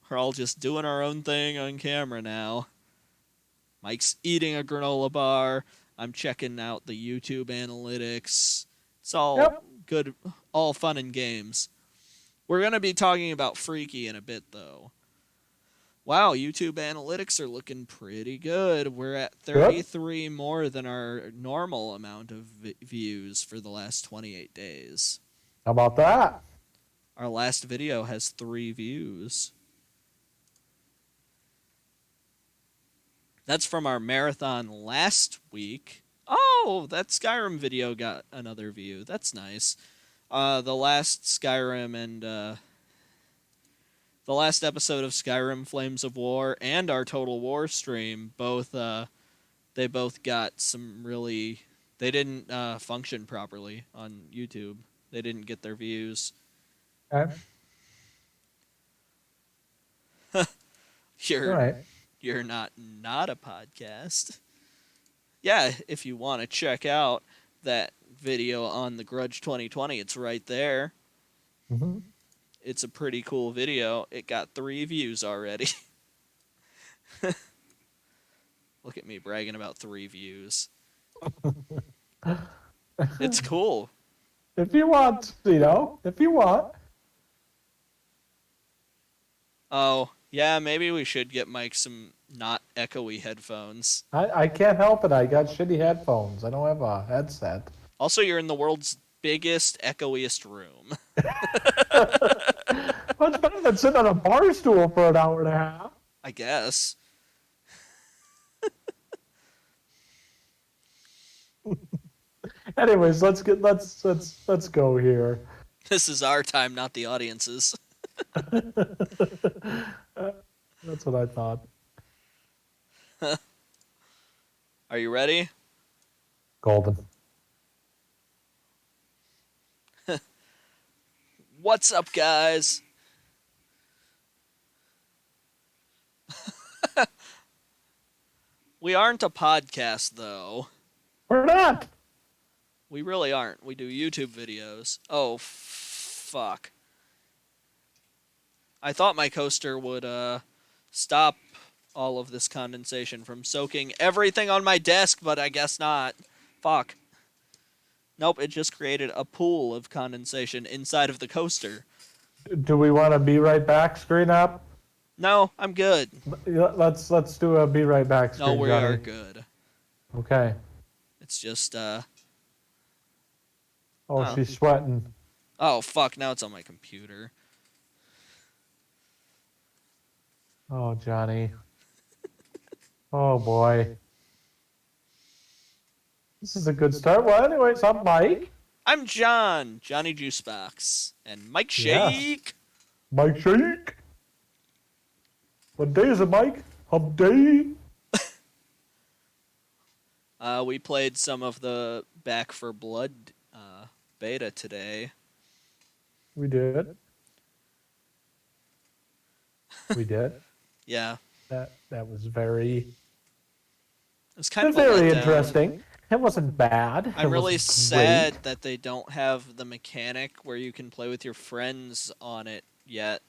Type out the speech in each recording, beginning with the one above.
We're all just doing our own thing on camera now. Mike's eating a granola bar. I'm checking out the YouTube analytics. It's all Yep. good, all fun and games. We're going to be talking about Freaky in a bit, though. Wow, YouTube analytics are looking pretty good. We're at Good. 33 more than our normal amount of views for the last 28 days. How about that? Our last video has 3 views. That's from our marathon last week. Oh, that Skyrim video got another view. That's nice. The last Skyrim and the last episode of Skyrim Flames of War and our Total War stream they both got some really they didn't function properly on YouTube. They didn't get their views. Okay. All You're right. you're not a podcast. Yeah, if you want to check out that video on the Grudge 2020, it's right there. Mm-hmm. It's a pretty cool video. It got 3 views already. Look at me bragging about 3 views. It's cool. If you want, if you want. Oh, yeah, maybe we should get Mike some not echoey headphones. I can't help it. I got shitty headphones. I don't have a headset. Also, you're in the world's biggest, echoiest room. What's better than sitting on a bar stool for an hour and a half? I guess. Anyways, let's go here. This is our time, not the audience's. That's what I thought. Are you ready? Golden. What's up, guys? We aren't a podcast, though. We're not. We really aren't. We do YouTube videos. Oh, fuck. I thought my coaster would stop all of this condensation from soaking everything on my desk, but I guess not. Fuck. Nope, it just created a pool of condensation inside of the coaster. Do we want to be right back screen up? No, I'm good. Let's do a be right back screen. No, we Johnny. are good. Okay. It's just Oh, she's sweating. oh fuck, now it's on my computer. Oh, Johnny. Oh boy. This is a good start. Well, anyways, I'm Mike. I'm John, Johnny Juicebox, and Mike Shake. Mike Shake. What day is it, Mike? Hump day. We played some of the Back for Blood beta today. We did. We did. Yeah, That was very. it was kind of a very letdown. interesting. It wasn't bad. I'm It really wasn't sad great. that they don't have the mechanic where you can play with your friends on it yet.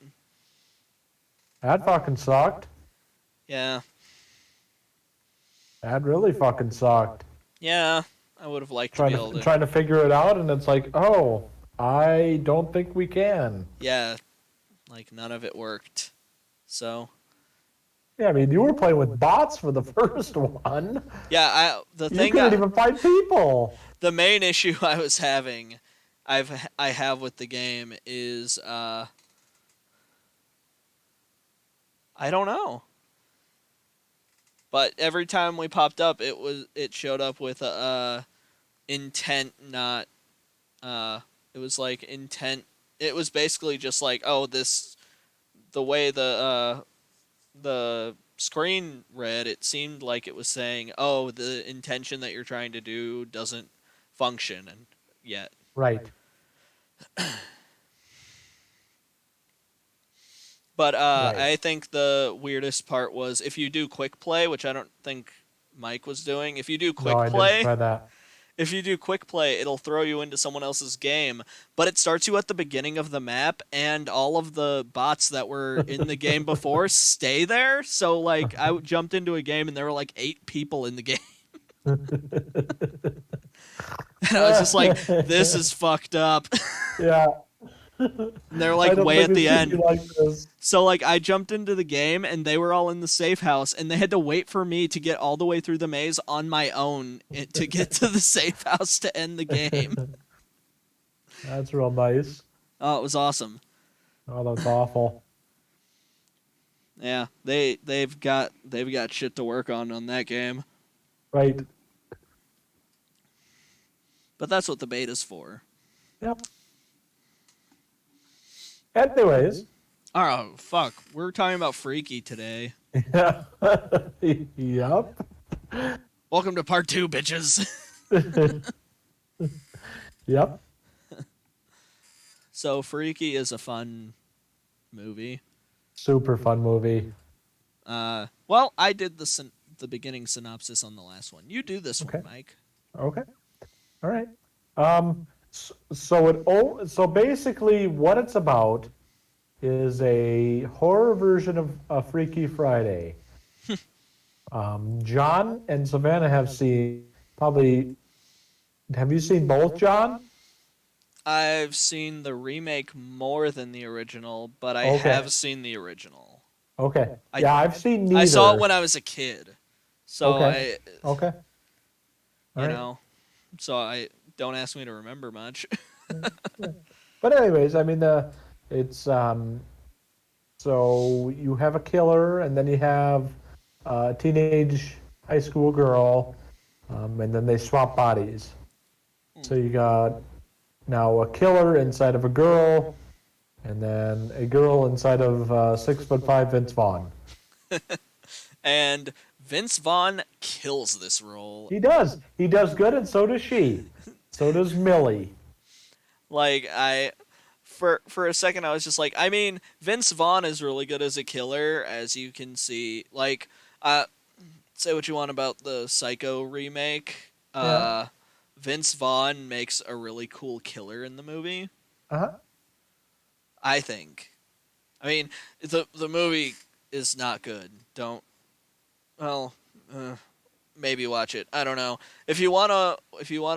That fucking sucked. Yeah, That really fucking sucked. yeah, I would have liked to be able to. Trying to figure it out, and it's like, oh, I don't think we can. Yeah, like none of it worked. So Yeah, I mean, you were playing with bots for the first one. yeah, You couldn't even find people. the main issue I was having, I have with the game is I don't know. But every time we popped up, it showed up with a intent, not it was like intent. It was basically just like, oh, the way the screen read, it seemed like it was saying, oh, the intention that you're trying to do doesn't function and yet. Right. But Right. I think the weirdest part was if you do quick play, which I don't think Mike was doing. If you do quick No, I play, didn't try that. if you do quick play, it'll throw you into someone else's game, but it starts you at the beginning of the map, and all of the bots that were in the game before stay there. So like, I jumped into a game and there were like 8 people in the game, and I was just like, "This is fucked up." Yeah. And they're I like don't way think at it the should be end. like this. So like, I jumped into the game and they were all in the safe house, and they had to wait for me to get all the way through the maze on my own to get to the safe house to end the game. That's real nice. Oh, it was awesome. Oh, that's awful. Yeah, they've got shit to work on that game. Right. But that's what the beta's for. Yep. Anyways. Oh fuck, we're talking about Freaky today. Yeah. Yep. Welcome to part 2, bitches. Yep. So Freaky is a fun movie. Super fun movie. Well, I did the beginning synopsis on the last one. You do this one, Mike. Okay. All right. So basically what it's about is a horror version of a Freaky Friday. John and Savannah have seen probably. Have you seen both, John? I've seen the remake more than the original, but I Okay. have seen the original. Okay. Yeah, I've seen neither. I saw it when I was a kid. So Okay. Okay. You know, so I don't ask me to remember much. But anyways, I mean it's so you have a killer and then you have a teenage high school girl, and then they swap bodies. So you got now a killer inside of a girl, and then a girl inside of 6'5" Vince Vaughn. And Vince Vaughn kills this role. He does. He does good, and so does she. So does Millie. Like for a second I was just like, I mean, Vince Vaughn is really good as a killer, as you can see. Like, say what you want about the Psycho remake. Yeah. Vince Vaughn makes a really cool killer in the movie. Uh-huh. I think. I mean, the movie is not good. Maybe watch it. I don't know. If you wanna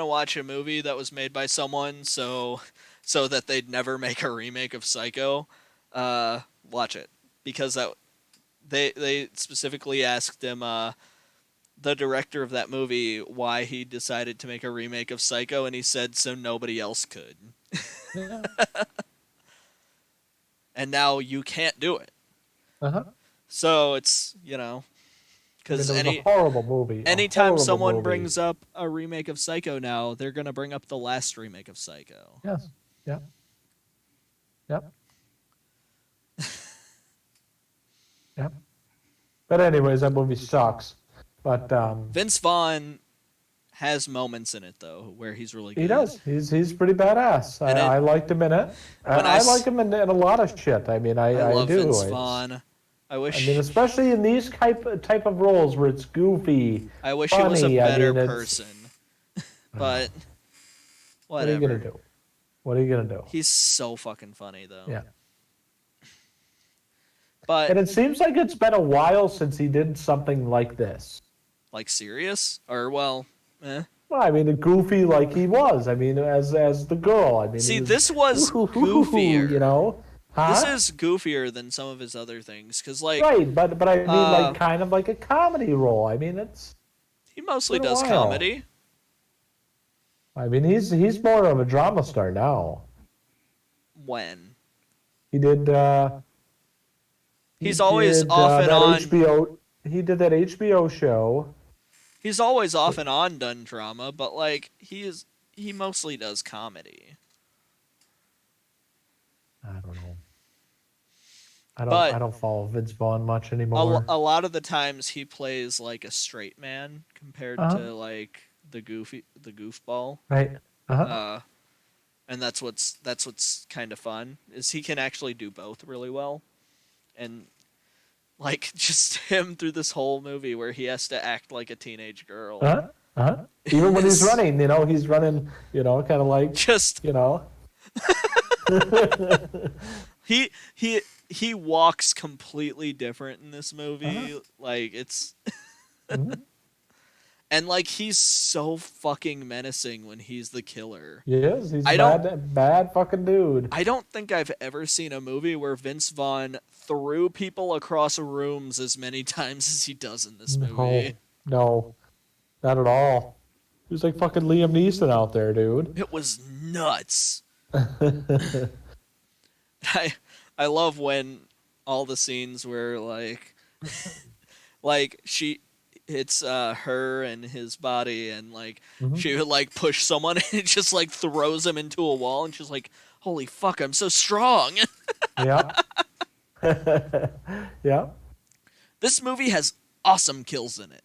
watch a movie that was made by someone so that they'd never make a remake of Psycho, watch it, because they specifically asked him, the director of that movie, why he decided to make a remake of Psycho, and he said so nobody else could. Yeah. And now you can't do it. Uh-huh. So it's, because it was a horrible movie. Anytime someone brings up a remake of Psycho now, they're going to bring up the last remake of Psycho. Yes. Yep. Yep. Yep. But anyways, that movie sucks. But Vince Vaughn has moments in it though where he's really good. He does. He's pretty badass. I liked him in it. I like him in a lot of shit. I mean, I love do. Vince Vaughn. I mean, especially in these type of roles where it's goofy. I wish funny, he was a better it's- person. But whatever. What are you gonna do? What are you gonna do? He's so fucking funny though. Yeah. But And it seems like it's been a while since he did something like this. like serious or well, eh. Well, I mean, goofy like he was. I mean, as the girl. I mean, See, this was goofier. You know, huh? This is goofier than some of his other things, because like right, but I mean, like kind of like a comedy role. I mean, he mostly been a does while. comedy. I mean, he's more of a drama star now. When He did. he's always off and that on. HBO. He did that HBO show. He's always off and on done drama, but like he mostly does comedy. I don't know. But I don't follow Vince Vaughn much anymore. A lot of the times he plays like a straight man compared to like the goofball. Right. Uh-huh. And that's what's kind of fun, is he can actually do both really well. And like just him through this whole movie where he has to act like a teenage girl Even when he's is running, he's running, kind of like, just you know. he he he walks completely different in this Uh-huh. movie. Like it's Mhm. and like he's so fucking menacing when he's the killer. He is. He's a I don't bad, bad fucking dude. I don't think I've ever seen a movie where Vince Vaughn threw people across rooms as many times as he does in this movie. No, no, not at all. He was like fucking Liam Neeson out there, dude. It was nuts. I I love when all the scenes where like she it's her and his body and like Mhm. she would like push someone and it just like throws him into a wall and she's like, holy fuck, I'm so strong. Yeah. Yeah, This movie has awesome kills in it.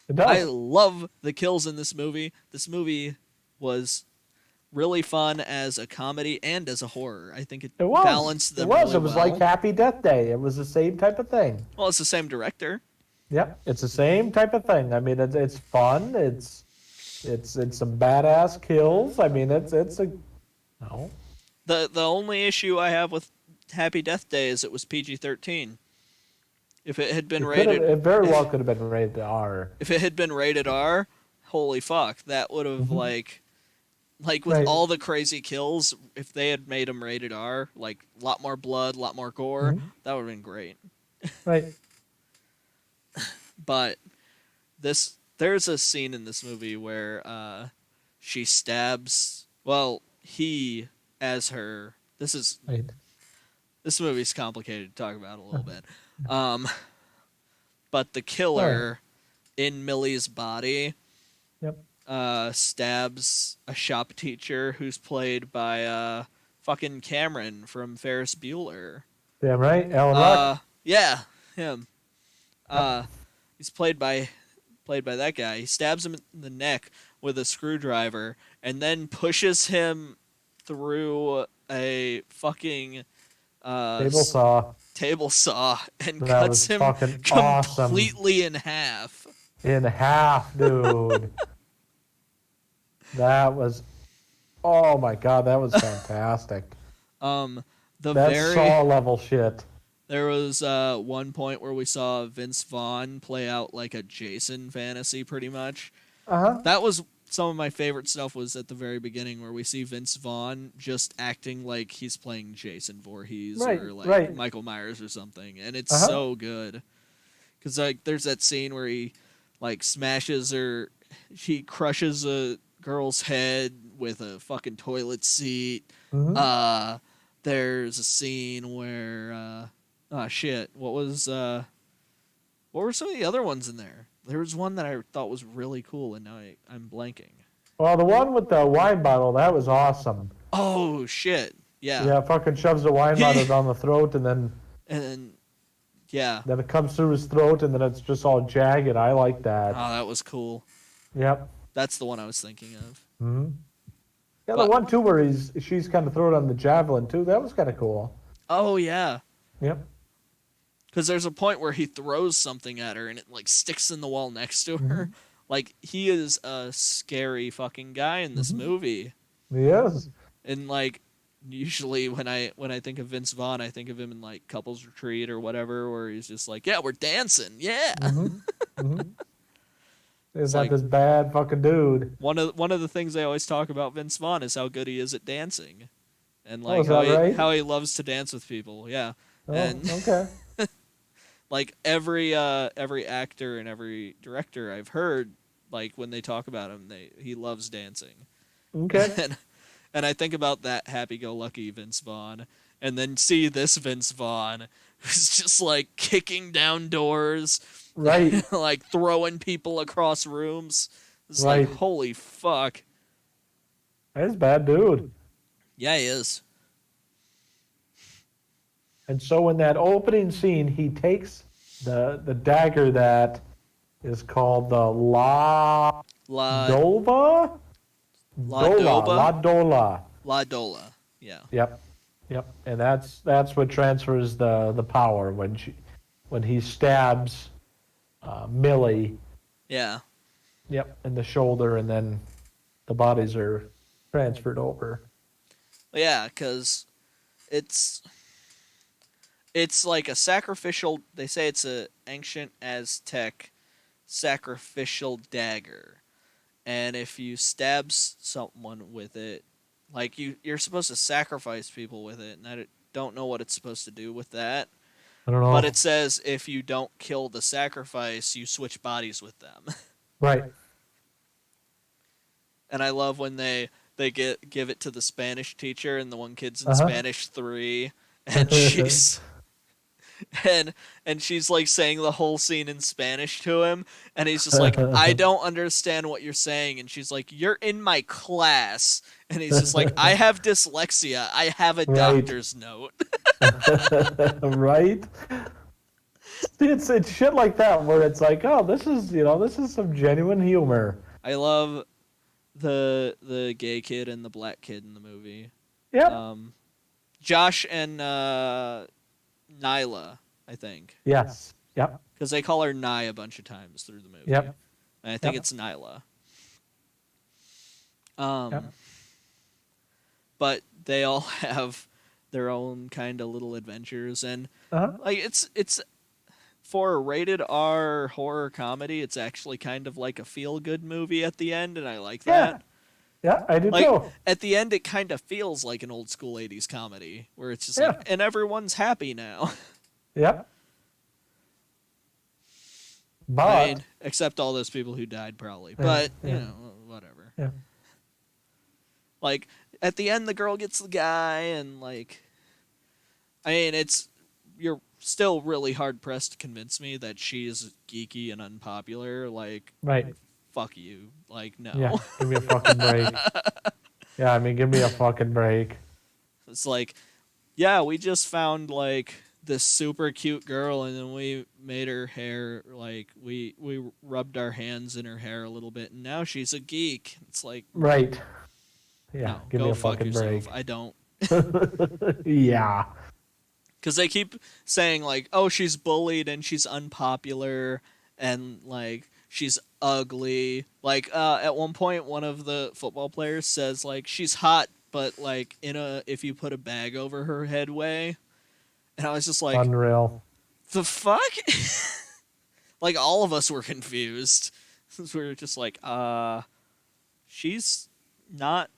it I does. love the kills in this movie. This movie was really fun as a comedy and as a horror. I think it It was. balanced It them was. really It was like well. Happy Death Day. It was the same type of thing. Well, it's the same director. Yep, it's the same type of thing. I mean, it's fun. It's some badass kills. I mean, it's a no. The only issue I have with Happy Death Day is it was PG-13. If it had been It could have. rated It very well if could have been rated R. if it had been rated R, holy fuck, that would have Hmm. like with Right. all the crazy kills, if they had made them rated R, like a lot more blood, a lot more gore, Hmm. that would have been great. Right. But there's a scene in this movie where she stabs, well, he as her. Right. This movie's complicated to talk about a little bit. Um, but the All right. killer in Millie's body Yep. stabs a shop teacher who's played by fucking Cameron from Ferris Bueller. Damn right. Alan Ruck. Yeah, him. Yep. Uh, he's played by that guy. He stabs him in the neck with a screwdriver and then pushes him through a fucking Table saw. table saw and That cuts was him fucking awesome. completely in half. In half, dude. That was. Oh my god, that was fantastic. Um, the That's very Saw level shit. There was one point where we saw Vince Vaughn play out like a Jason fantasy, pretty much. Uh huh. That was some of my favorite stuff. Was at the very beginning where we see Vince Vaughn just acting like he's playing Jason Voorhees Right. or like Right. Michael Myers or something, and it's Uh-huh. so good. Cause like there's that scene where he like he crushes a girl's head with a fucking toilet seat. Hmm. There's a scene where oh shit, what were some of the other ones in there? There was one that I thought was really cool, and now I'm blanking. Well, the one with the wine bottle, that was awesome. Oh shit, yeah, Yeah, fucking shoves the wine bottle down the throat, and then and then yeah, it comes through his throat, and then it's just all jagged. I like oh that. that was cool. Yep. That's the one I was thinking of. Hmm. Yeah, the But one too where she's kind of throwing on the javelin too. That was kind of cool. oh yeah, Yep. because there's a point where he throws something at her and it like sticks in the wall next to her. Hmm. Like he is a scary fucking guy in this Hmm. movie, He is. and like usually when I think of Vince Vaughn, I think of him in like Couples Retreat or whatever, where he's just like, yeah, we're dancing, yeah. Hmm. Hmm. Is It's that like this bad fucking dude? one of the things they always talk about Vince Vaughn is how good he is at dancing, and Oh, like is that right? how he loves to dance with people, yeah. Oh, And okay. like every actor and every director I've heard, like when they talk about him, he loves dancing. Okay. And I think about that happy-go-lucky Vince Vaughn, and then see this Vince Vaughn who's just like kicking down doors, Right. like throwing people across rooms. It's Right. like holy fuck. That's a bad dude. Yeah, he is. And so in that opening scene, he takes the dagger that is called the La La Dova? La Dola. Doba? La Dola. La Dola. Yeah. Yep. Yep. And that's what transfers the power when he stabs Millie. Yeah. Yep, and the shoulder, and then the bodies are transferred over. Yeah, because it's it's like a sacrificial. They say it's a ancient Aztec sacrificial dagger, and if you stab someone with it, like you're supposed to sacrifice people with it, and I don't know what it's supposed to do with that. I don't But know. it says if you don't kill the sacrifice, you switch bodies with them. Right. And I love when they give it to the Spanish teacher, and the one kid's in Uh Spanish 3, and huh. and she's like saying the whole scene in Spanish to him, and he's just like, I don't understand what you're saying, and she's like, you're in my class, and he's just like, I have dyslexia, I have a Right. doctor's note. Right. See, it's shit like that where it's like, oh, this is some genuine humor. I love the gay kid and the black kid in the movie. Yep. Um, Josh and Nyla, I think, Yes. Yep. because they call her Nye a bunch of times through the movie, Yep. and I think Yep. it's Nyla. Yep. But they all have their own kind of little adventures, and Uh-huh. like it's for a rated R horror comedy, it's actually kind of like a feel good movie at the end, and I like Yeah. that. Yeah, I do Like too. at the end, it kind of feels like an old school '80s comedy where it's just Yeah. like, and everyone's happy now. Yep. I But mean, except all those people who died, probably. yeah, But you yeah, know, whatever. yeah. Like at the end, the girl gets the guy, and like, I mean, it's you're still really hard pressed to convince me that she's geeky and unpopular. Like, Right. fuck you. Like, Yeah. no. Give me a fucking break. Yeah, I mean, give me a fucking break. It's like, yeah, we just found like this super cute girl, and then we made her hair like we rubbed our hands in her hair a little bit, and now she's a geek. It's like, Right. Yeah, no, give me go a fuck fucking yourself. break. I don't. Yeah. Because they keep saying like, oh, she's bullied and she's unpopular and like she's ugly. Like at one point, one of the football players says like she's hot, but like in a if you put a bag over her head way. And I was just like, Unreal. the fuck? Like all of us were confused. We were just like, she's not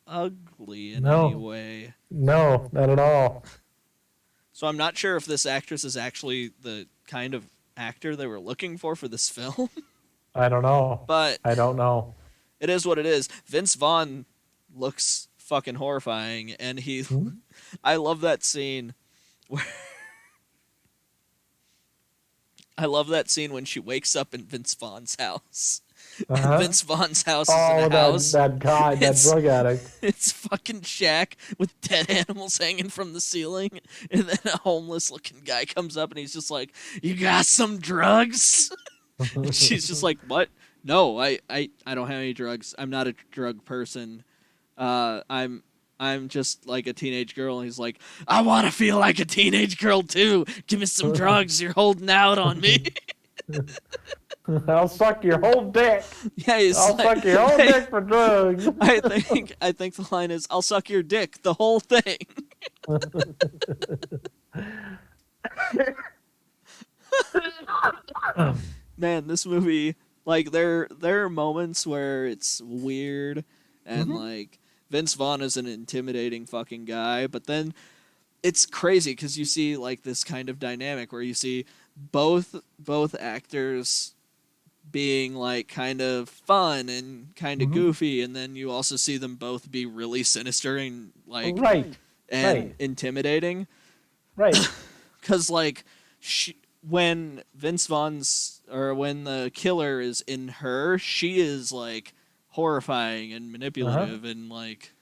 ugly in any No. way. No, not at all. So I'm not sure if this actress is actually the kind of actor they were looking for this film, I don't know. but I don't know. it is what it is. Vince Vaughn looks fucking horrifying, and Hmm? I love that scene where I love that scene when she wakes up in Vince Vaughn's house. And Uh-huh. Vince Vaughn's house is in Oh, a house. that guy, that It's drug addict. it's fucking shack with dead animals hanging from the ceiling, and then a homeless looking guy comes up and he's just like, "You got some drugs?" And she's just like, "What? No, I don't have any drugs. I'm not a drug person. I'm just like a teenage girl." And he's like, "I want to feel like a teenage girl too. Give me some drugs. You're holding out on me." I'll suck your whole dick. Yeah, he's I'll like, suck your whole dick for drugs. I think the line is, "I'll suck your dick, the whole thing." Man, this movie, like there are moments where it's weird and Mhm. like Vince Vaughn is an intimidating fucking guy, but then it's crazy because you see like this kind of dynamic where you see both actors being like kind of fun and kind of Mhm. goofy, and then you also see them both be really sinister and like Right. and Right. intimidating. Right. Because like when Vince Vaughn's or when the killer is in her, she is like horrifying and Uh-huh. manipulative, and like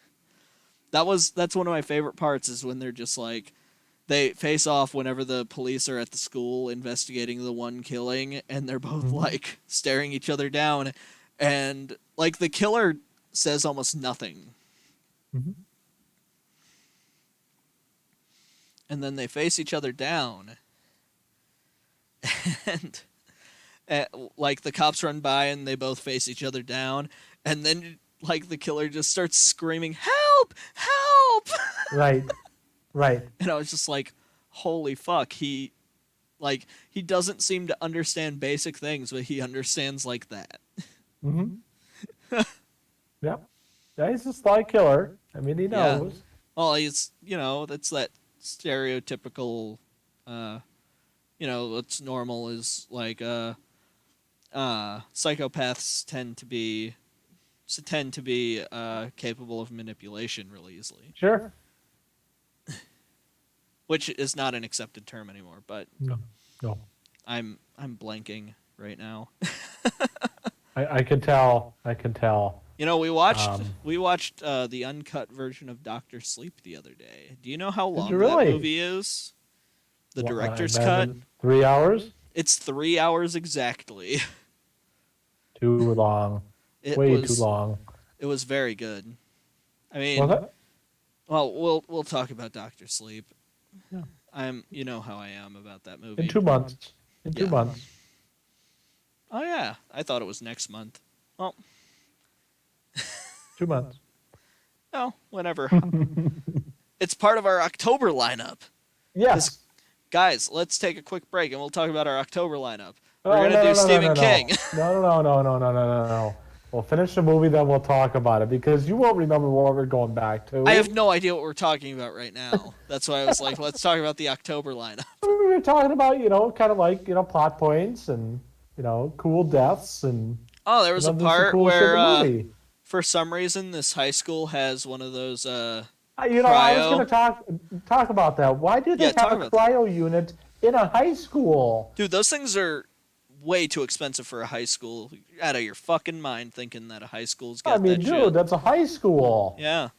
that's one of my favorite parts is when they're just like they face off whenever the police are at the school investigating the one killing, and they're both Mhm. like staring each other down, and like the killer says almost nothing, Mhm. and then they face each other down, and And, like the cops run by and they both face each other down, and then like the killer just starts screaming, "Help! Help!" Right. Right. And I was just like, "Holy fuck!" He doesn't seem to understand basic things, but he understands like that. Mm-hmm. Yep. Yeah, he's a sly killer. I mean, he Yeah. knows. Well, he's that's that stereotypical, uh, what's normal is like psychopaths tend to be capable of manipulation really easily, Sure. which is not an accepted term anymore. But No. No. I'm blanking right now. I can tell. I can tell. We watched Um, we watched the uncut version of Doctor Sleep the other day. Do you know how did you long that really? movie is? The I director's cut. imagine 3 hours? It's 3 hours exactly. Too long. It Way too was long. it was very good. I Was mean, it? well, we'll talk about Doctor Sleep. Yeah. You know how I am about that In movie. 2 months. In two Yeah. months. Oh yeah, I thought it was next month. Well, 2 months. no, whenever. It's part of our October lineup. Yes. Guys, let's take a quick break and we'll talk about our October lineup. We're Oh, gonna no, do no, no, no, Stephen no, King. no, no, no, no, no, no, no, no, no. We'll finish the movie, then we'll talk about it because you won't remember what we're going back to. I have no idea what we're talking about right now. That's why I was like, let's talk about the October lineup. We were talking about, kind of like, plot points and, cool deaths and, Oh, there was a just the part cool shit in where, the movie. for some reason, this high school has one of those I was going cryo. to talk about that. Why did they Yeah, have talk a about that. cryo unit in a high school? Dude, those things are way too expensive for a high school. You're out of your fucking mind thinking that a high school's I got mean, that dude, shit. that's a high school. Yeah.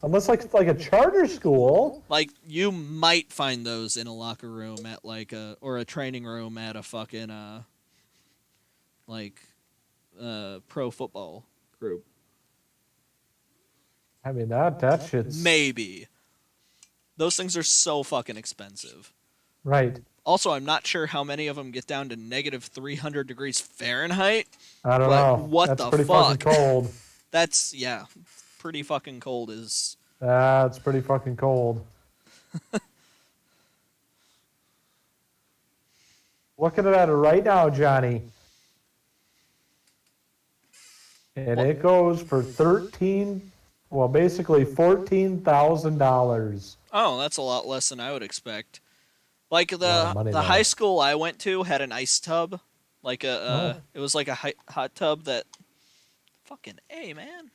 Unless like a charter school. Like, you might find those in a locker room at or a training room at a fucking, pro football group. I mean, that shit's Maybe. Those things are so fucking expensive. right. Also, I'm not sure how many of them get down to negative 300 degrees Fahrenheit. I don't But know. what That's the pretty fuck? fucking cold. That's, yeah, pretty fucking cold is... That's pretty fucking cold. Looking at it right now, Johnny. And What? it goes for basically $14,000. Oh, that's a lot less than I would expect. Like, A lot of money, the though. high school I went to had an ice tub. Like Oh. it was like a hot tub that... Fucking A, man.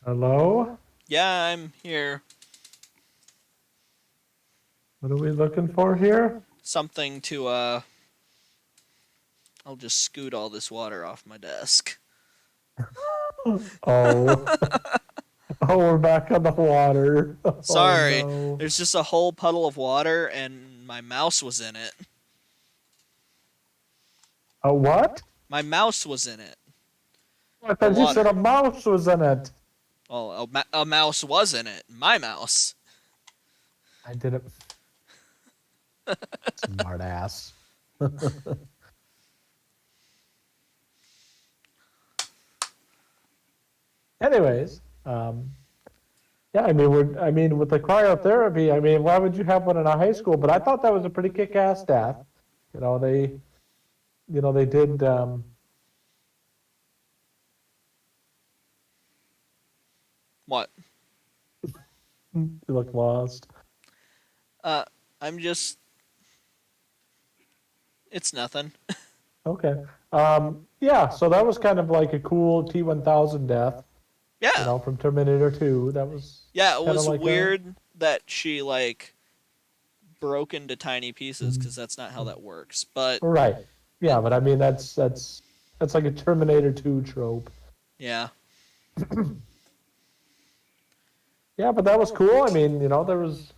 Hello? Yeah, I'm here. What are we looking for here? Something to, I'll just scoot all this water off my desk. Oh. Oh, we're back on the water. Sorry. Oh, no. There's just a whole puddle of water, and my mouse was in it. A what? My mouse was in it. I thought you water. said a mouse was in it. Well, a mouse was in it. My mouse. I didn't. Smart ass. Anyways, yeah, I mean, with the cryotherapy, I mean, why would you have one in a high school? But I thought that was a pretty kick-ass staff. They did. What? You look lost. I'm just... It's nothing. Okay. Yeah, so that was kind of like a cool T-1000 death, Yeah. from Terminator 2. That was Yeah, it kinda was like weird that she, broke into tiny pieces, because that's not how that works. But, right. Yeah, but I mean that's like a Terminator 2 trope. yeah. Yeah, but that was cool. I mean, there was.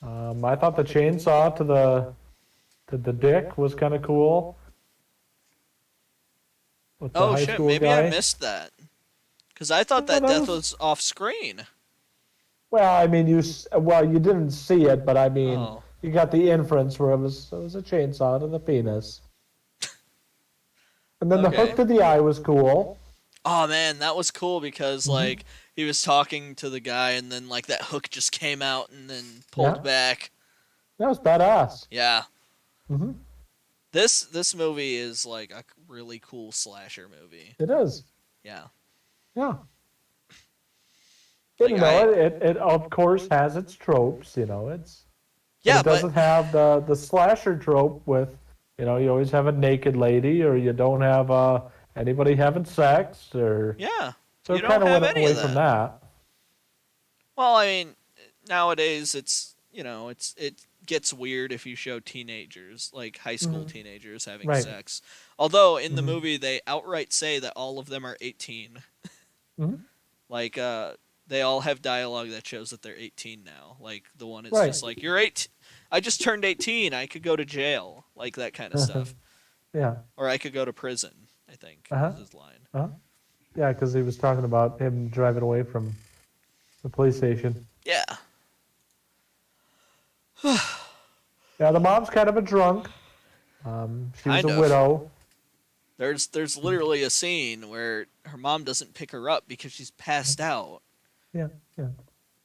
I thought the chainsaw to the dick was kind of cool. with the Oh high shit, school maybe I guy. missed that. Because I thought Well, that that death was was off screen. well. I mean, you didn't see it, but I mean, Oh. you got the inference where it was a chainsaw to the penis, and then the hook Okay. to the eye was cool. Oh man, that was cool because Hmm. like he was talking to the guy and then like that hook just came out and then pulled Yeah, back. that was badass. Yeah. Hmm. This movie is like a really cool slasher movie. It is. Yeah. Yeah. Like You know, I it of course has its tropes. But Yeah, it but doesn't have the slasher trope with, you always have a naked lady, or you don't have anybody having sex, or yeah, so you it kind don't of have went any away of from that. that. Well, I mean, nowadays it gets weird if you show teenagers, like high school Hmm. teenagers having Right. sex. Although in the Hmm. movie they outright say that all of them are 18. Hmm. Like they all have dialogue that shows that they're 18 now. Like the one is Right. just like you're 8 I just turned 18. I could go to jail. Like that kind of stuff. Yeah. Or I could go to prison, I think Uh-huh. is his line. Uh-huh. Yeah, because he was talking about him driving away from the police station. Yeah. Yeah, the mom's kind of a drunk. She was a Kind of. widow. There's literally a scene where her mom doesn't pick her up because she's passed out, Yeah. Yeah.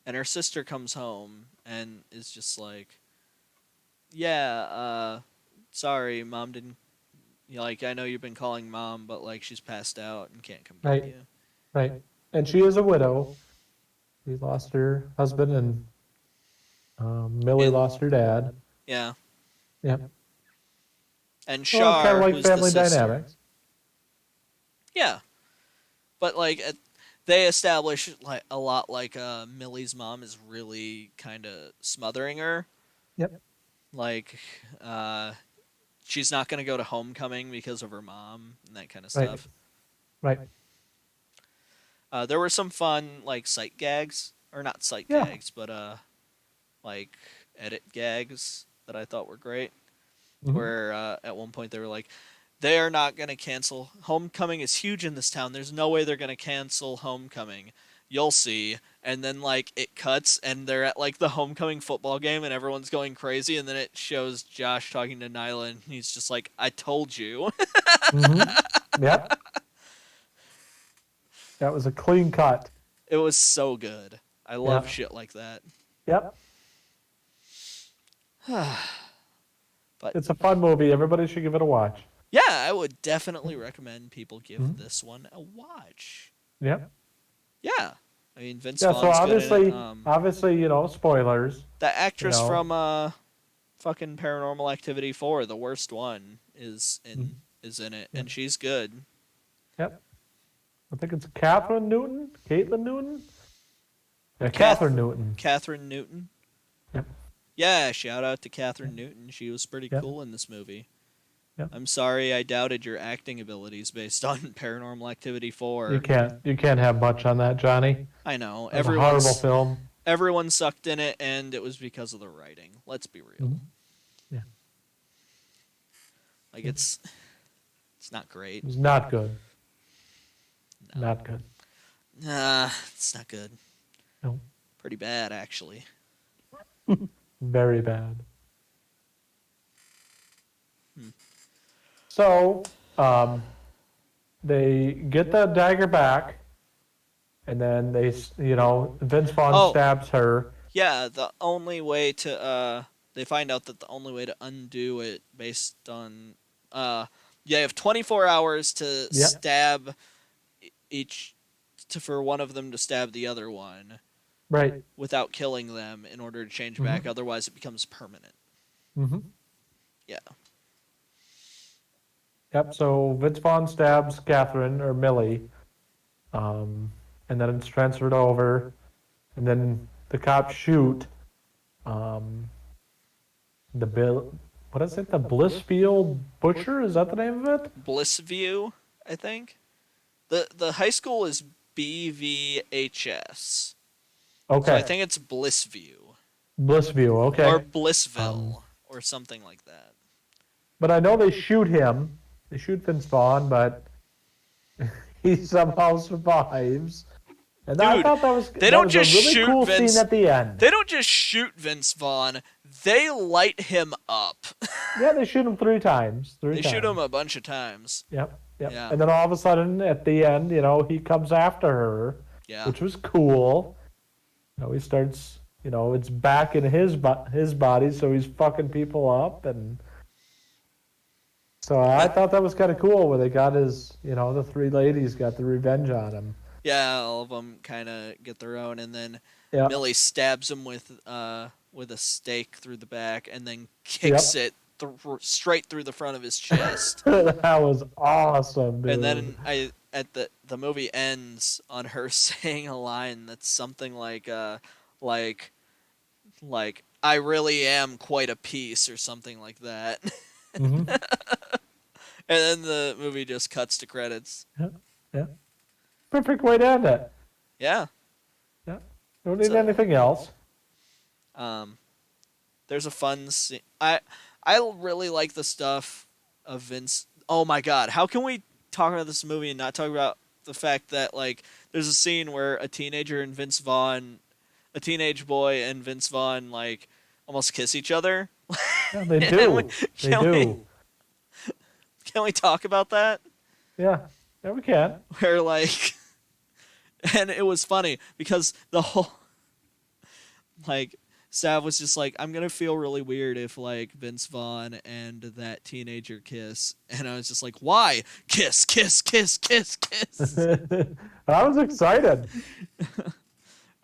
and her sister comes home and is just like, "Yeah, sorry, mom didn't. Like I know you've been calling mom, but like she's passed out and can't come get Right. you." Right. And she is a widow. She lost her husband, and Millie In lost her dad. Yeah, Yeah. and Well, it's kind of Shar, like who's the family sister. dynamics. Yeah, but like they establish like a lot like Millie's mom is really kind of smothering her. Yep. Like uh, she's not gonna go to homecoming because of her mom and that kind of Right. stuff. Right. There were some fun like sight gags, or not sight Yeah. gags, but like edit gags that I thought were great. Hmm. Where at one point they were like, they are not going to cancel. Homecoming is huge in this town. There's no way they're going to cancel Homecoming. You'll see. And then like it cuts and they're at like the homecoming football game and everyone's going crazy and then it shows Josh talking to Nyla and he's just like, "I told you." Hmm. Yep. That was a clean cut. It was so good. I love Yeah. shit like that. Yep. But It's a fun movie. Everybody should give it a watch. yeah, I would definitely recommend people give Hmm. this one a watch. Yep. Yeah. I mean, Vince Yeah. So Vaughn's good in it. obviously, spoilers. The You actress know. from fucking Paranormal Activity 4, the worst one, Mhm. is in it, Yeah. and she's good. Yep. I think it's Kathryn Newton, Caitlin Newton. Yeah, Kath- Kathryn Newton. Kathryn Newton. Yep. Yeah, shout out to Kathryn Newton. She was pretty Yep. cool in this movie. Yep. I'm sorry I doubted your acting abilities based on Paranormal Activity 4. You can't have much on that, Johnny. I know. That was a horrible film. Everyone sucked in it and it was because of the writing. Let's be real. Mhm. Yeah. Like it's not great. It was not good. No. Not good. Nah, it's not good. No. Pretty bad actually. Very bad. Hmm. So, they get the dagger back, and then Vince Vaughn Oh. stabs her. Yeah, the only way to they find out that the only way to undo it based on you have 24 hours to Yeah. stab for one of them to stab the other one Right. without killing them in order to change Mhm. back, otherwise it becomes permanent. Mm-hmm. Yeah. Yep. So Vince Vaughn stabs Kathryn or Millie, and then it's transferred over, and then the cops shoot the bill. What is it? The Blissfield Butcher? Is that the name of it? Blissview, I think. The high school is BVHS. Okay. So I think it's Blissview. Blissview. Okay. Or Blissville or something like that. But I know they shoot him. They shoot Vince Vaughn, but he somehow survives. And I Dude, thought that was they that don't was a just really shoot cool scene Vince. at the end. They don't just shoot Vince Vaughn. They light him up. Yeah, they shoot him three times. They shoot him a bunch of times. Yep, yep. Yeah, And then all of a sudden, at the end, he comes after her, yeah. which was cool. He starts, it's back in his body, so he's fucking people up, and so I thought that was kind of cool where they got the three ladies got the revenge on him. Yeah, all of them kind of get their own, and then Yeah, Millie stabs him with a stake through the back, and then kicks yep. it straight through the front of his chest. That was awesome, dude. And then at the movie ends on her saying a line that's something like I really am quite a piece or something like that. Mm-hmm. And then the movie just cuts to credits. Yeah, yeah. Perfect way to end it. Yeah. Yeah. Don't need So, anything else. There's a fun scene. I really like the stuff of Vince. Oh my god, how can we talk about this movie and not talk about the fact that there's a scene where a teenage boy and Vince Vaughn almost kiss each other. Yeah, they do. Can we talk about that? Yeah. Yeah, we can. Where and it was funny because the whole Sav was just like, I'm gonna feel really weird if Vince Vaughn and that teenager kiss, and I was just like, why? Kiss, kiss, kiss, kiss, kiss. I was excited.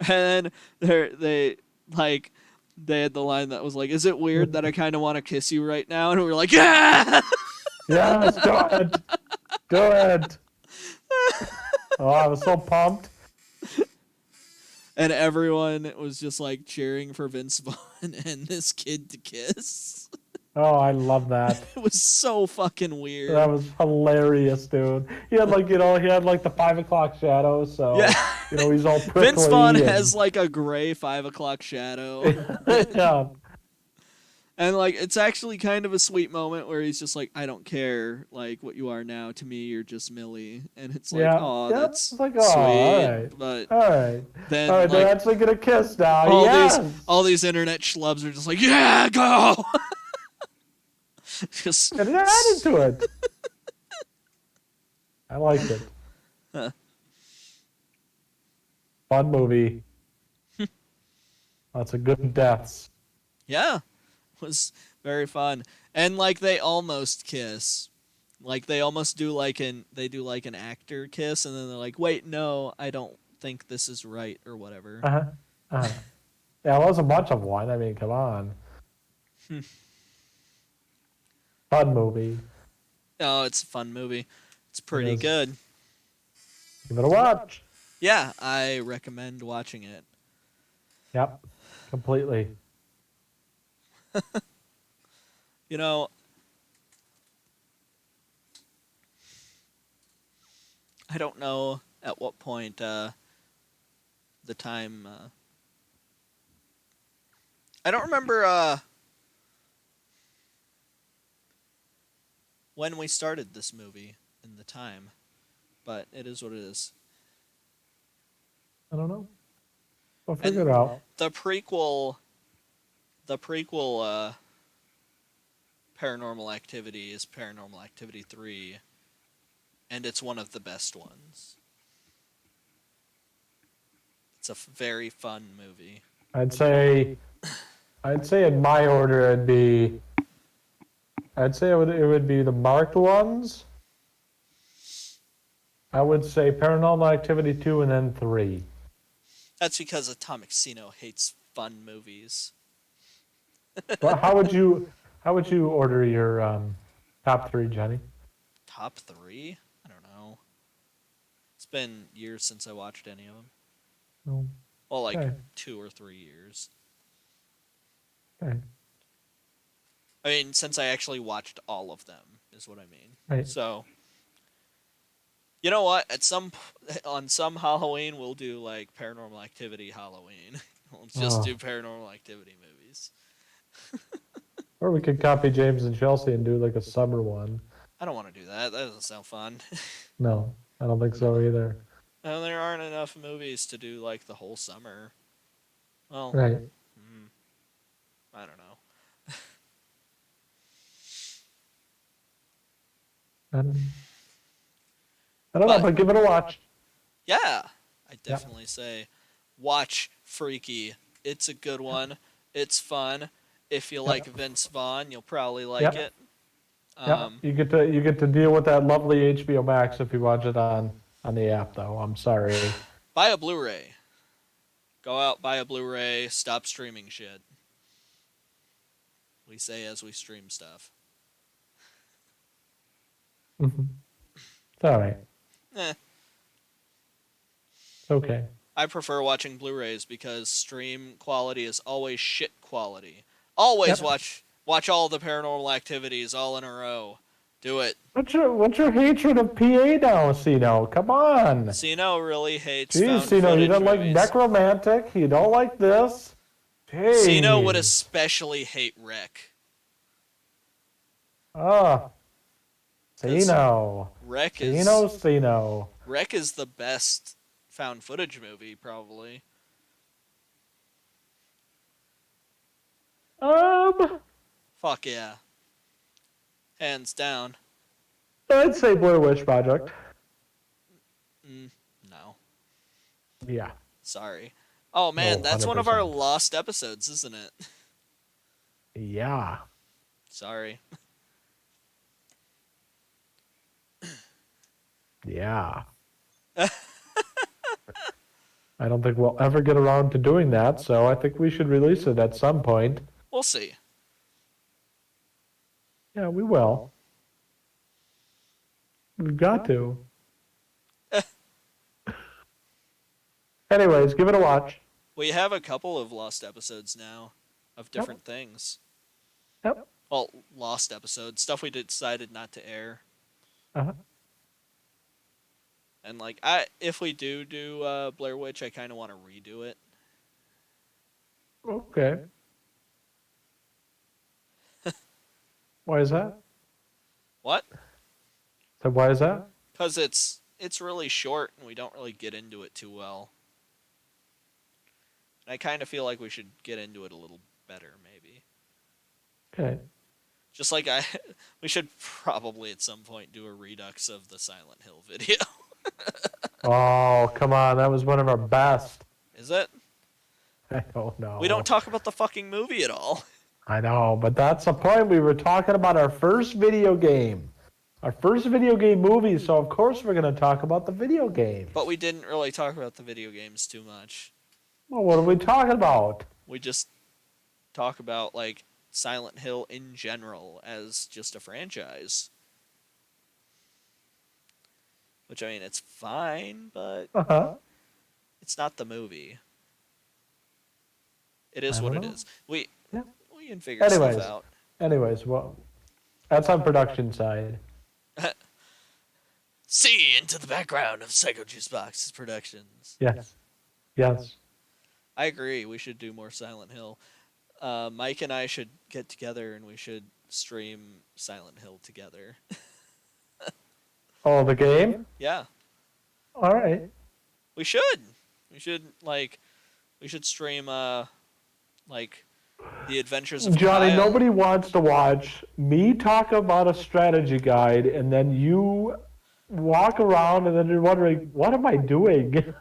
And then they had the line that was like, is it weird that I kind of want to kiss you right now? And we were like, yeah. Yes, go ahead. Go ahead. Oh, I was so pumped. And everyone was just cheering for Vince Vaughn and this kid to kiss. Oh, I love that. It was so fucking weird. That was hilarious, dude. He had he had the 5 o'clock shadow, so yeah. He's all prickly. Vince Vaughn has a gray 5 o'clock shadow. Yeah. And it's actually kind of a sweet moment where he's just like, I don't care what you are now. To me, you're just Millie. And it's oh, yeah, that's sweet. All right. But all right. Then all right, they're actually gonna kiss now. All these internet schlubs are just like, yeah, go. Just get added to it. I liked it. Huh. Fun movie. Lots of good deaths. Yeah. Was very fun, and they almost kiss, they almost do an actor kiss, and then they're like, wait, no, I don't think this is right or whatever. Yeah, it wasn't much of one. I mean, come on. Fun movie. Oh, it's a fun movie. It's pretty good. Give it a watch. Yeah, I recommend watching it. Yep, completely. I don't know at what point the time. I don't remember when we started this movie in the time, but it is what it is. I don't know. We'll figure it out. The prequel Paranormal Activity is Paranormal Activity 3, and it's one of the best ones. It's a very fun movie. I'd say in my order it would be the marked ones. I would say Paranormal Activity 2 and then 3. That's because Atomic Xeno hates fun movies. Well, how would you order your top 3, Jenny? Top 3? I don't know. It's been years since I watched any of them. No. Well, Okay. 2 or 3 years. Okay. I mean, since I actually watched all of them, is what I mean. Right. So, you know what? On some Halloween, we'll do Paranormal Activity Halloween. We'll just do Paranormal Activity movies. Or we could copy James and Chelsea and do a summer one. I don't want to do that. That doesn't sound fun. No. I don't think so either. And there aren't enough movies to do like the whole summer. Well, Right. I don't know. Um, I don't know, But but give it a watch. yeah, I Yeah. definitely say watch Freaky. It's a good one. It's fun. If you like Yep. Vince Vaughn, you'll probably like Yep. it. Yep. Um, You get to deal with that lovely HBO Max if you watch it on the app though. I'm sorry. buy a Blu-ray. Go out, buy a Blu-ray. Stop streaming shit. We say as we stream stuff. It's all right. Eh, It's okay. I prefer watching Blu-rays because stream quality is always shit quality. Always Yep. watch all the Paranormal Activities all in a row. Do it. What's your hatred of PA now, Cino? Come on. Sino really hates Jeez, found Cino, you footage don't like movies. necromantic. You don't like this. Sino would Jeez. especially hate Wreck. Ah, 'Cause Cino. Wreck Cino, is Cino. Wreck is the best found footage movie, probably. Fuck yeah. Hands down. I'd say Blair Witch Project. No. Yeah. Sorry. Oh man, No, that's one of our 100%. lost episodes, isn't it? Yeah. Sorry. Yeah. I don't think we'll ever get around to doing that, so I think we should release it at some point. We'll see. Yeah, we will. We've got to. Anyways, give it a watch. We have a couple of lost episodes now of different things. Yep. Well, lost episodes, stuff we decided not to air. Uh-huh. And like if we do Blair Witch, I kind of want to redo it. Okay. Why is that? What? So why is that? Cuz it's really short and we don't really get into it too well. And I kind of feel like we should get into it a little better maybe. Okay. Just like we should probably at some point do a redux of the Silent Hill video. Oh, come on. That was one of our best. Is it? I don't know. We don't talk about the fucking movie at all. I know, but that's the point. We were talking about our first video game. Our first video game movie, so of course we're going to talk about the video game. But we didn't really talk about the video games too much. Well, what are we talking about? We just talk about like Silent Hill in general as just a franchise. Which I mean, it's fine, but Uh-huh. it's not the movie. It is I what don't it know. is. We Yeah. we can figure Anyways. stuff out. Anyways, well, that's on production side. See into the background of Psycho Juicebox's productions. Yes. Yes. I agree. We should do more Silent Hill. Mike and I should get together and we should stream Silent Hill together. Oh, the game? Yeah, All right. we should. We should stream like the Adventures of Johnny, Kyle. nobody wants to watch me talk about a strategy guide and then you walk around and then you're wondering, what am I doing?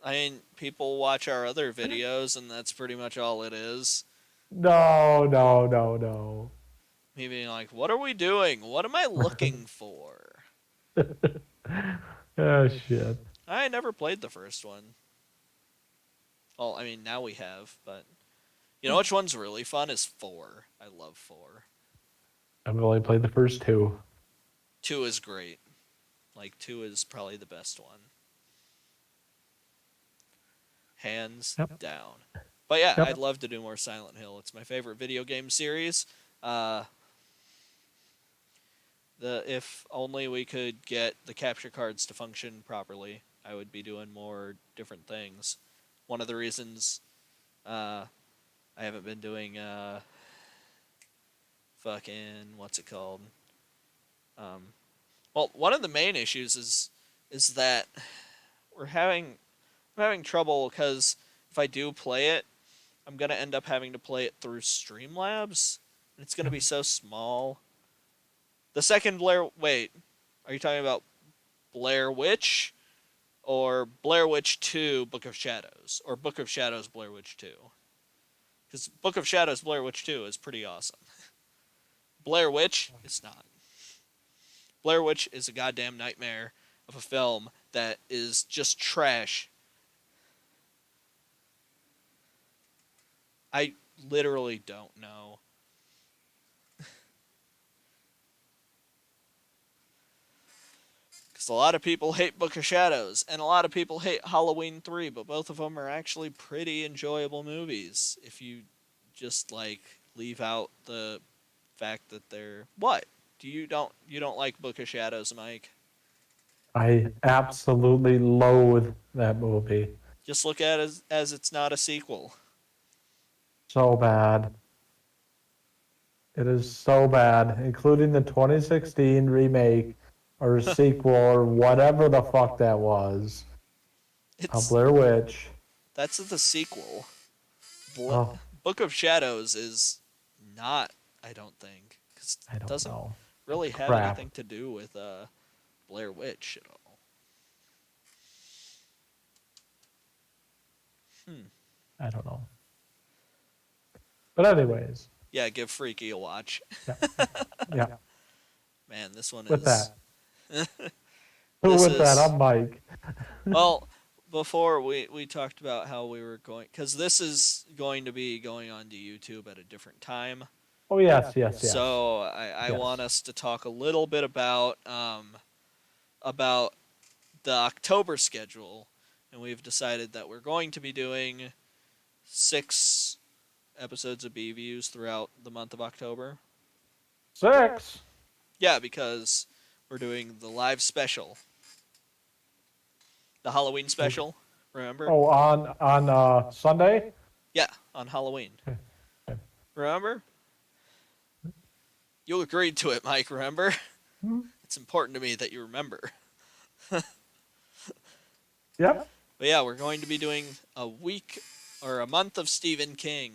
I mean, people watch our other videos and that's pretty much all it is. No, no, no, no. Me being like, what are we doing? What am I looking for? Oh, shit. I never played the first one. Well, I mean, now we have, but you know which one's really fun is 4. I love 4. I've only played the first two. 2 is great. Like 2 is probably the best one. Hands Yep. down. But yeah, Yep. I'd love to do more Silent Hill. It's my favorite video game series. If only we could get the capture cards to function properly, I would be doing more different things. One of the reasons I haven't been doing fucking what's it called? Well, one of the main issues is is that we're having I'm having trouble because if I do play it, I'm gonna end up having to play it through Streamlabs, and it's gonna be so small. The second Blair, wait, are you talking about Blair Witch or Blair Witch 2 Book of Shadows or Book of Shadows Blair Witch 2? Because Book of Shadows Blair Witch 2 is pretty awesome. Blair Witch is not. Blair Witch is a goddamn nightmare of a film that is just trash. I literally don't know. Because a lot of people hate Book of Shadows, and a lot of people hate Halloween 3, but both of them are actually pretty enjoyable movies if you just, like, leave out the fact that they're. What? You don't like Book of Shadows, Mike? I absolutely loathe that movie. Just look at it as it's not a sequel. So bad. It is so bad, including the 2016 remake or sequel or whatever the fuck that was. It's Blair Witch. That's the sequel. Oh, Book of Shadows is not, I don't think, because I it don't doesn't know. really It's have crap. anything to do with Blair Witch at all. I don't know. But anyways, Yeah, give Freaky a watch. yeah, yeah. Man, this one With is. that, This with that, is I'm Mike. well. Before we talked about how we were going, because this is going to be going on to YouTube at a different time. Oh yes, yes, yes. So I Yes. want us to talk a little bit about the October schedule, and we've decided that we're going to be doing 6 episodes of B views throughout the month of October. 6. Yeah, because we're doing the live special, the Halloween special. Remember? Oh, on Sunday. Yeah, on Halloween. Okay. Remember? You agreed to it, Mike. Remember? Hmm. It's important to me that you remember. Yep. But yeah, we're going to be doing a week or a month of Stephen King.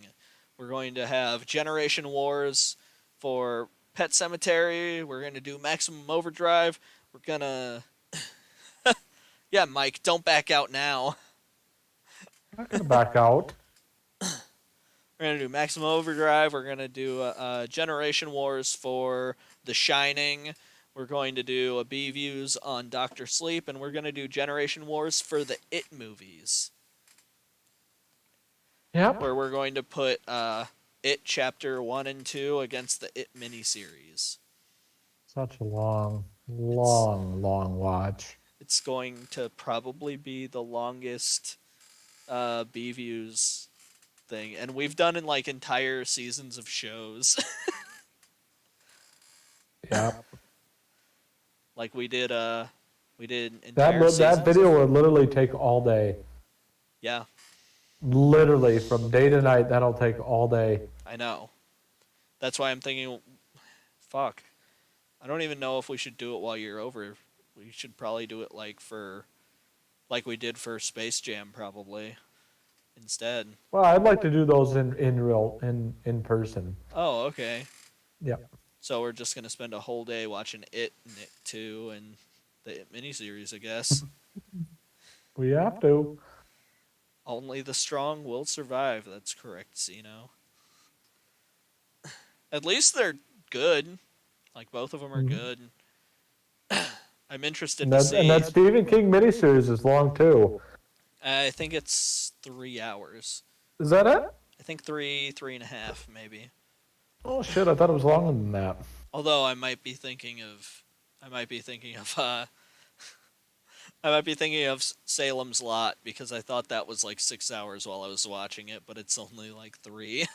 We're going to have Generation Wars for Pet Cemetery. We're going to do Maximum Overdrive. We're going to. Yeah, Mike, don't back out now. I'm not gonna back out. We're going to do Maximum Overdrive. We're going to do Generation Wars for The Shining. We're going to do a B Views on Doctor Sleep. And we're going to do Generation Wars for the It movies. Yep. Where we're going to put It Chapter 1 and 2 against the It miniseries. Such a long watch. It's going to probably be the longest B Views thing. And we've done in like entire seasons of shows. Yep. Like we did entire That seasons. video would literally take all day. Yeah, Literally from day to night, that'll take all day. I know. That's why I'm thinking, fuck. I don't even know if we should do it while you're over. We should probably do it like we did for Space Jam probably instead. Well, I'd like to do those in person. Oh, okay. Yep. So we're just gonna spend a whole day watching It and It 2 and the It miniseries, I guess. We have to. Only the strong will survive. That's correct, Zeno. At least they're good. Like both of them are good. I'm interested to see. And that Stephen King miniseries is long too. I think it's 3 hours. Is that it? I think 3.5 maybe. Oh shit! I thought it was longer than that. Although I might be thinking of Salem's Lot because I thought that was like 6 hours while I was watching it, but it's only like 3.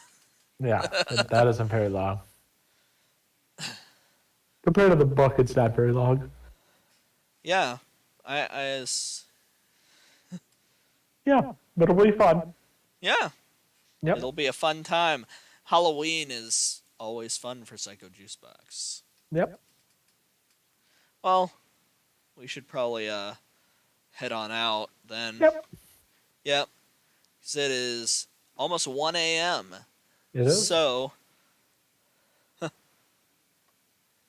Yeah, that isn't very long. Compared to the book, it's not very long. Yeah, Yeah, but it'll be fun. yeah, Yep. it'll be a fun time. Halloween is always fun for Psycho Juicebox. Yep. Well, we should probably head on out then. Yep. Yep. 'Cause it is almost 1 a.m. It is. So,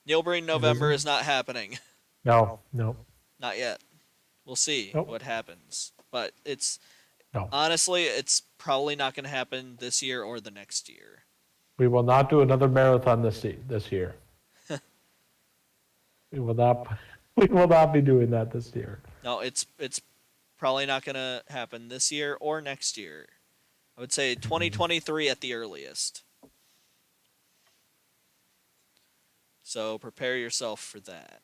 Nilbreen It November is. is not happening. No. No. Not yet. We'll see Nope. what happens. But it's No. honestly, it's probably not going to happen this year or the next year. We will not do another marathon this year. We will not. We will not be doing that this year. No, it's probably not going to happen this year or next year. I would say 2023 at the earliest. So prepare yourself for that.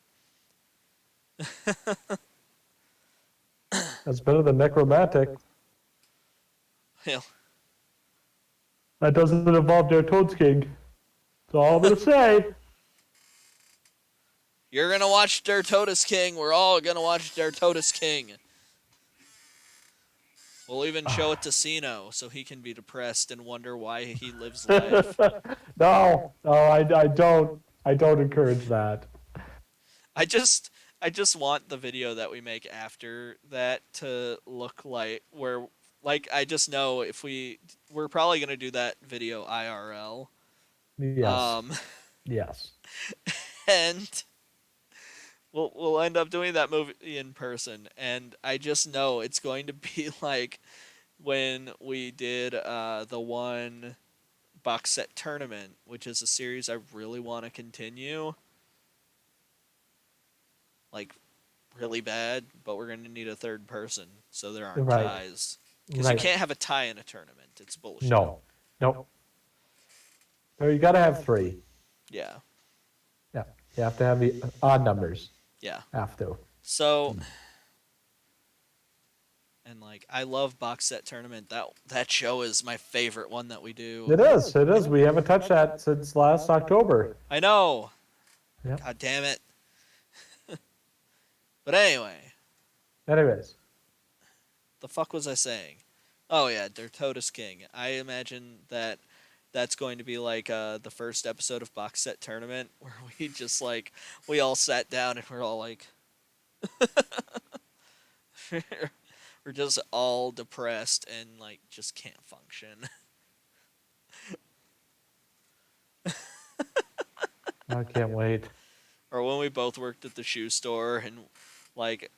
That's better than necromantic. Yeah. That doesn't involve their Toad's King. That's all I'm gonna say. You're going to watch Der Todes King. We're all going to watch Der Todes King. We'll even show it to Sino so he can be depressed and wonder why he lives life. No, I don't. I don't encourage that. I just want the video that we make after that to look like I just know if we're probably going to do that video IRL. Yes. Yes. And we'll end up doing that movie in person, and I just know it's going to be like when we did the one box set tournament, which is a series I really want to continue, like really bad, but we're going to need a third person so there aren't Right. ties, because you can't have a tie in a tournament. It's bullshit. No. Nope. So you gotta have 3. Yeah. Yeah. You have to have the odd numbers. Yeah. Have to. So, and like I love box set tournament. That show is my favorite one that we do. It is. It is. We haven't touched that since last October. I know. Yep. God damn it. But anyway, Anyways. the fuck was I saying? Oh yeah, Der Todes King. I imagine that's going to be like the first episode of box set tournament where we just like we all sat down and we're all like we're just all depressed and like just can't function. I can't wait. Or when we both worked at the shoe store and like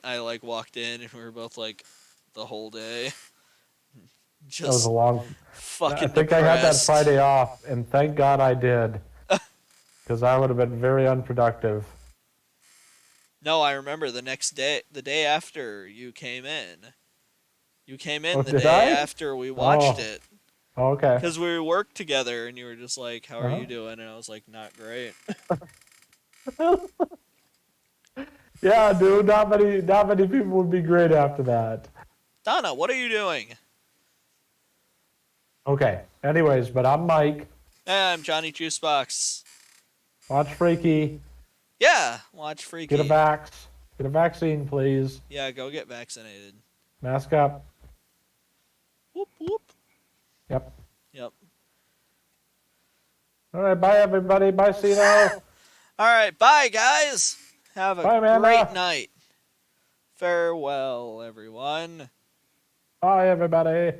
I like walked in and we were both like the whole day That was just a long. fucking I think depressed. I had that Friday off, and thank God I did, because I would have been very unproductive. No, I remember the day after you came in. You came in Oh, the did day I? after we watched it. Okay. Because we worked together and you were just like, how are Uh-huh. you doing? And I was like, not great. Yeah, dude. Not many people would be great after that. Donna, what are you doing? Okay. Anyways, but I'm Mike. Hey, I'm Johnny Juicebox. Watch Freaky. Yeah, watch Freaky. Get a vax. Get a vaccine, please. Yeah, go get vaccinated. Mask up. Whoop, whoop. Yep. Yep. All right. Bye, everybody. Bye, Cino. All right, bye, guys. Have a Bye, Amanda. great night. Farewell, everyone. Bye, everybody.